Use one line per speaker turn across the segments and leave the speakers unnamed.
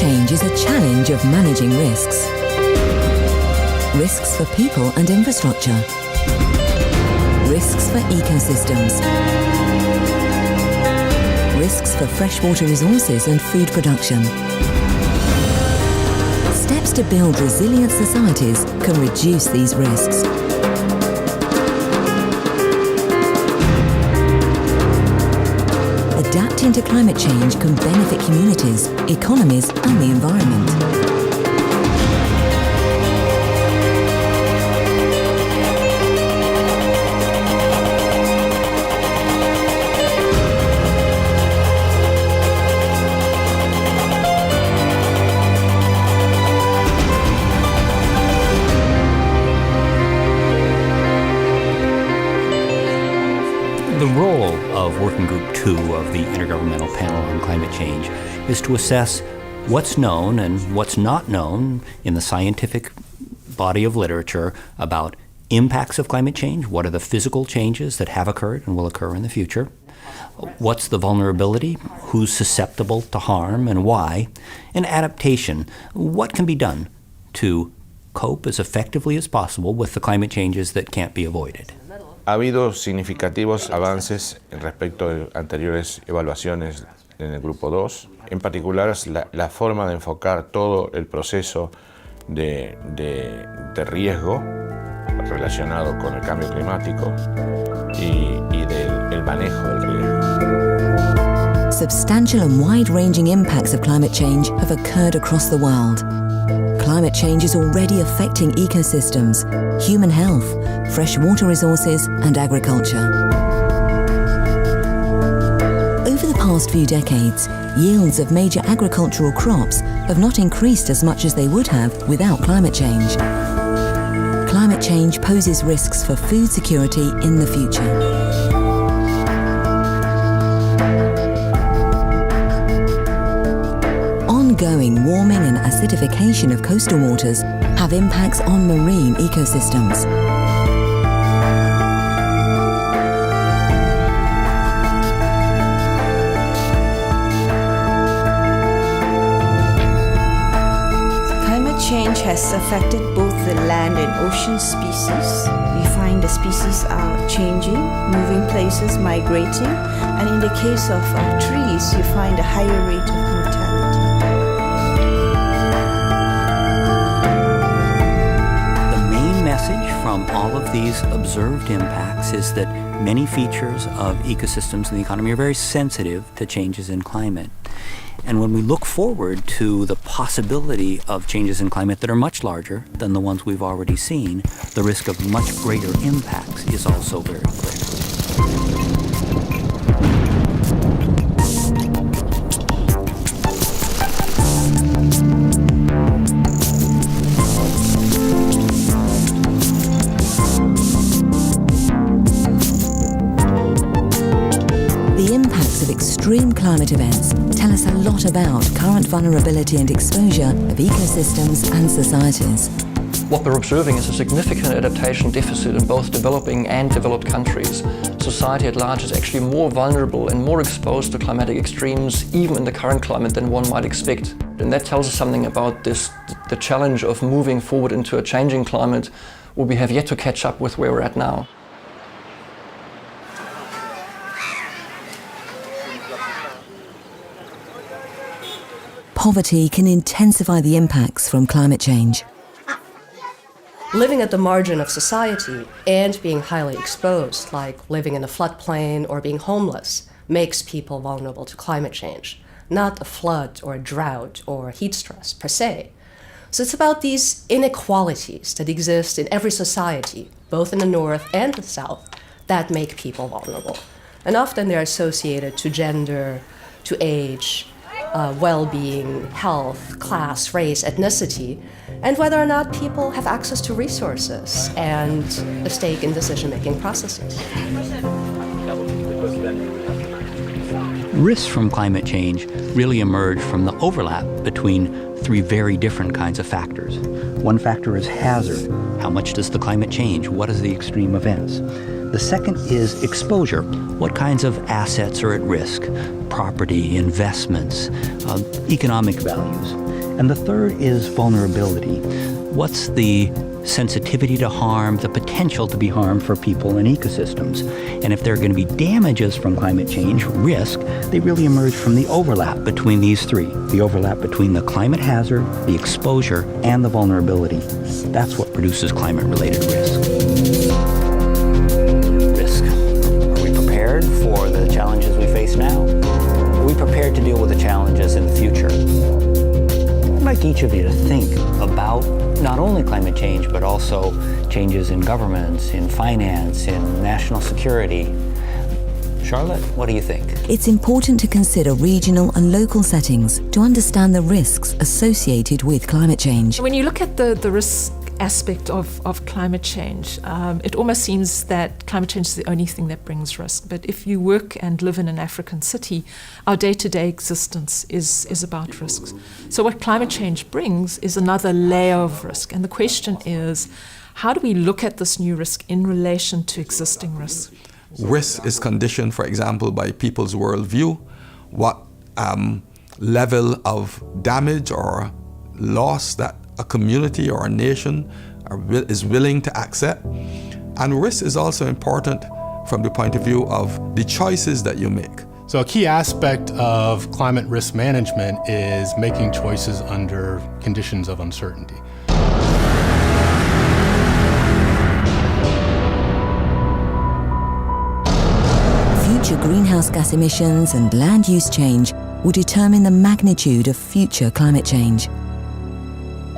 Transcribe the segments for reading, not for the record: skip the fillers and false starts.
change is a challenge of managing risks. Risks for people and infrastructure. Risks for ecosystems. Risks for freshwater resources and food production. Steps to build resilient societies can reduce these risks. Adapting to climate change can benefit communities, economies and the environment.
The role of Working Group 2 of the Intergovernmental Panel on Climate Change is to assess what's known and what's not known in the scientific body of literature about impacts of climate change. What are the physical changes that have occurred and will occur in the future? What's the vulnerability? Who's susceptible to harm and why? And adaptation. What can be done to cope as effectively as possible with the climate changes that can't be avoided?
Ha habido significativos avances respecto de anteriores evaluaciones en el Grupo 2, en particular la forma de enfocar todo el proceso de riesgo relacionado con el cambio climático y del manejo del riesgo.
Substantial and wide-ranging impacts of climate change have occurred across the world. Climate change is already affecting ecosystems, human health, freshwater resources and agriculture. Over the past few decades, yields of major agricultural crops have not increased as much as they would have without climate change. Climate change poses risks for food security in the future. Ongoing warming and acidification of coastal waters have impacts on marine ecosystems.
Climate change has affected both the land and ocean species. We find the species are changing, moving places, migrating, and in the case of trees, you find a higher rate of mortality.
From all of these observed impacts is that many features of ecosystems and the economy are very sensitive to changes in climate. And when we look forward to the possibility of changes in climate that are much larger than the ones we've already seen, the risk of much greater impacts is also very clear.
Extreme climate events tell us a lot about current vulnerability and exposure of ecosystems and societies.
What we're observing is a significant adaptation deficit in both developing and developed countries. Society at large is actually more vulnerable and more exposed to climatic extremes, even in the current climate, than one might expect. And that tells us something about the challenge of moving forward into a changing climate where we have yet to catch up with where we're at now.
Poverty can intensify the impacts from climate change.
Living at the margin of society and being highly exposed, like living in a floodplain or being homeless, makes people vulnerable to climate change, not a flood or a drought or heat stress per se. So it's about these inequalities that exist in every society, both in the North and the South, that make people vulnerable. And often they're associated to gender, to age, well-being, health, class, race, ethnicity, and whether or not people have access to resources and a stake in decision-making processes.
Risks from climate change really emerge from the overlap between three very different kinds of factors. One factor is hazard. How much does the climate change? What are the extreme events? The second is exposure. What kinds of assets are at risk? Property, investments, economic values. And the third is vulnerability. What's the sensitivity to harm, the potential to be harmed for people and ecosystems? And if there are going to be damages from climate change, risk, they really emerge from the overlap between these three. The overlap between the climate hazard, the exposure, and the vulnerability. That's what produces climate-related risk. Risk. Are we prepared for the challenges we face now? Are we prepared to deal with the challenges in the future? I'd like each of you to think about not only climate change, but also changes in governments, in finance, in national security. Charlotte, what do you think?
It's important to consider regional and local settings to understand the risks associated with climate change.
When you look at the risk aspect of climate change, it almost seems that climate change is the only thing that brings risk. But if you work and live in an African city, our day-to-day existence is about risks. So what climate change brings is another layer of risk. And the question is, how do we look at this new risk in relation to existing risks?
Risk is conditioned, for example, by people's worldview, what level of damage or loss that a community or a nation is willing to accept. And risk is also important from the point of view of the choices that you make.
So a key aspect of climate risk management is making choices under conditions of uncertainty.
Future greenhouse gas emissions and land use change will determine the magnitude of future climate change.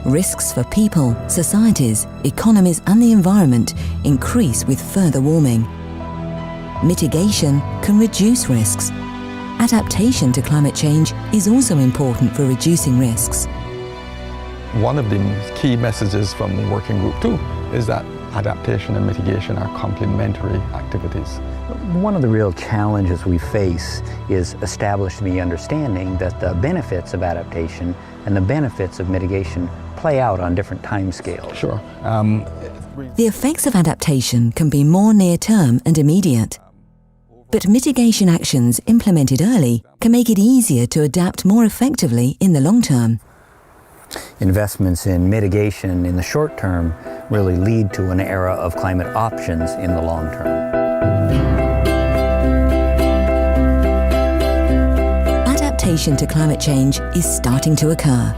Risks for people, societies, economies and the environment increase with further warming. Mitigation can reduce risks. Adaptation to climate change is also important for reducing risks.
One of the key messages from Working Group 2 is that adaptation and mitigation are complementary activities.
One of the real challenges we face is establishing the understanding that the benefits of adaptation and the benefits of mitigation play out on different timescales.
Sure.
The effects of adaptation can be more near-term and immediate. But mitigation actions implemented early can make it easier to adapt more effectively in the long term.
Investments in mitigation in the short term really lead to an era of climate options in the long term.
Adaptation to climate change is starting to occur.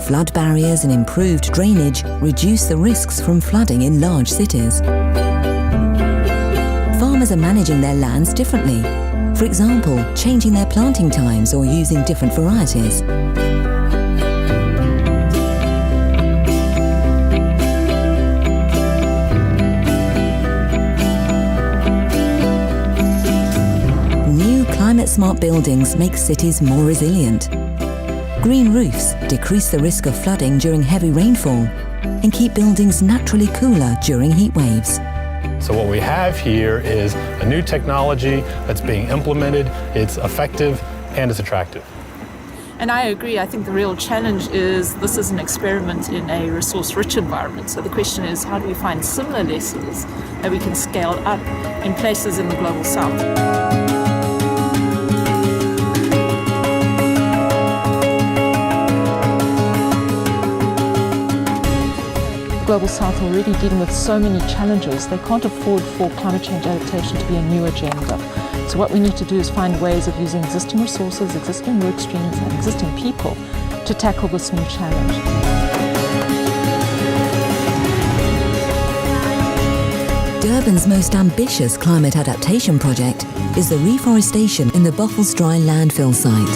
Flood barriers and improved drainage reduce the risks from flooding in large cities. Farmers are managing their lands differently. For example, changing their planting times or using different varieties. New climate-smart buildings make cities more resilient. Green roofs decrease the risk of flooding during heavy rainfall and keep buildings naturally cooler during heat waves.
So what we have here is a new technology that's being implemented, it's effective, and it's attractive.
And I agree, I think the real challenge is this is an experiment in a resource-rich environment. So the question is, how do we find similar lessons that we can scale up in places in the Global South?
Global South are already dealing with so many challenges. They can't afford for climate change adaptation to be a new agenda. So what we need to do is find ways of using existing resources, existing work streams and existing people to tackle this new challenge.
Durban's most ambitious climate adaptation project is the reforestation in the Buffels Dry landfill site.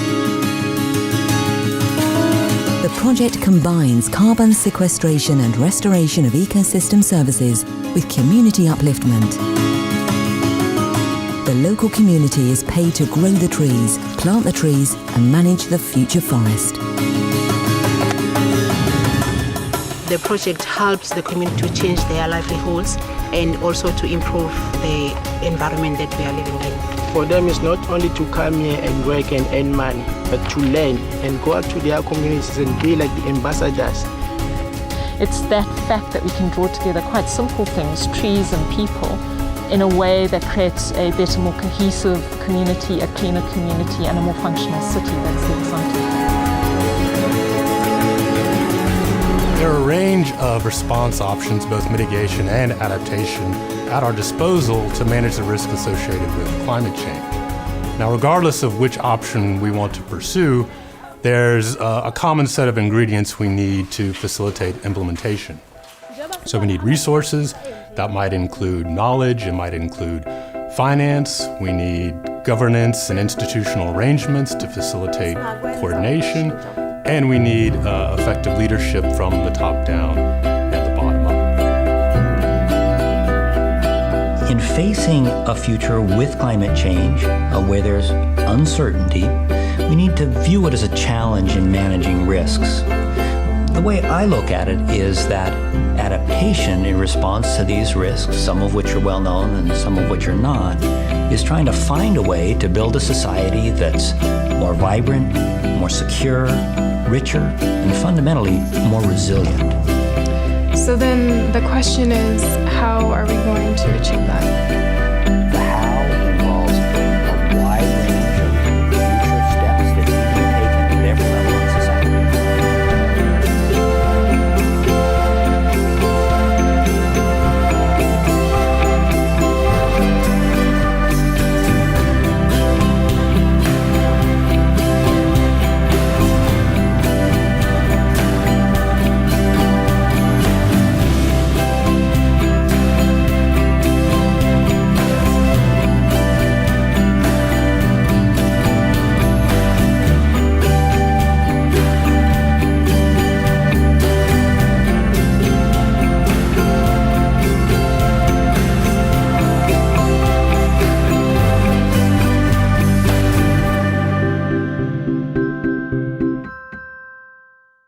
The project combines carbon sequestration and restoration of ecosystem services with community upliftment. The local community is paid to grow the trees, plant the trees and manage the future forest.
The project helps the community to change their livelihoods and also to improve the environment that we are living in.
For them, it's not only to come here and work and earn money, but to learn and go out to their communities and be like the ambassadors.
It's that fact that we can draw together quite simple things, trees and people, in a way that creates a better, more cohesive community, a cleaner community and a more functional city. That's the exciting.
There are a range of response options, both mitigation and adaptation, at our disposal to manage the risk associated with climate change. Now, regardless of which option we want to pursue, there's a common set of ingredients we need to facilitate implementation. So we need resources. That might include knowledge, it might include finance, we need governance and institutional arrangements to facilitate coordination, and we need effective leadership from the top down and the bottom up.
In facing a future with climate change, where there's uncertainty, we need to view it as a challenge in managing risks. The way I look at it is that adaptation in response to these risks, some of which are well known and some of which are not, is trying to find a way to build a society that's more vibrant, more secure, richer, and fundamentally more resilient.
So then the question is, how are we going to achieve that?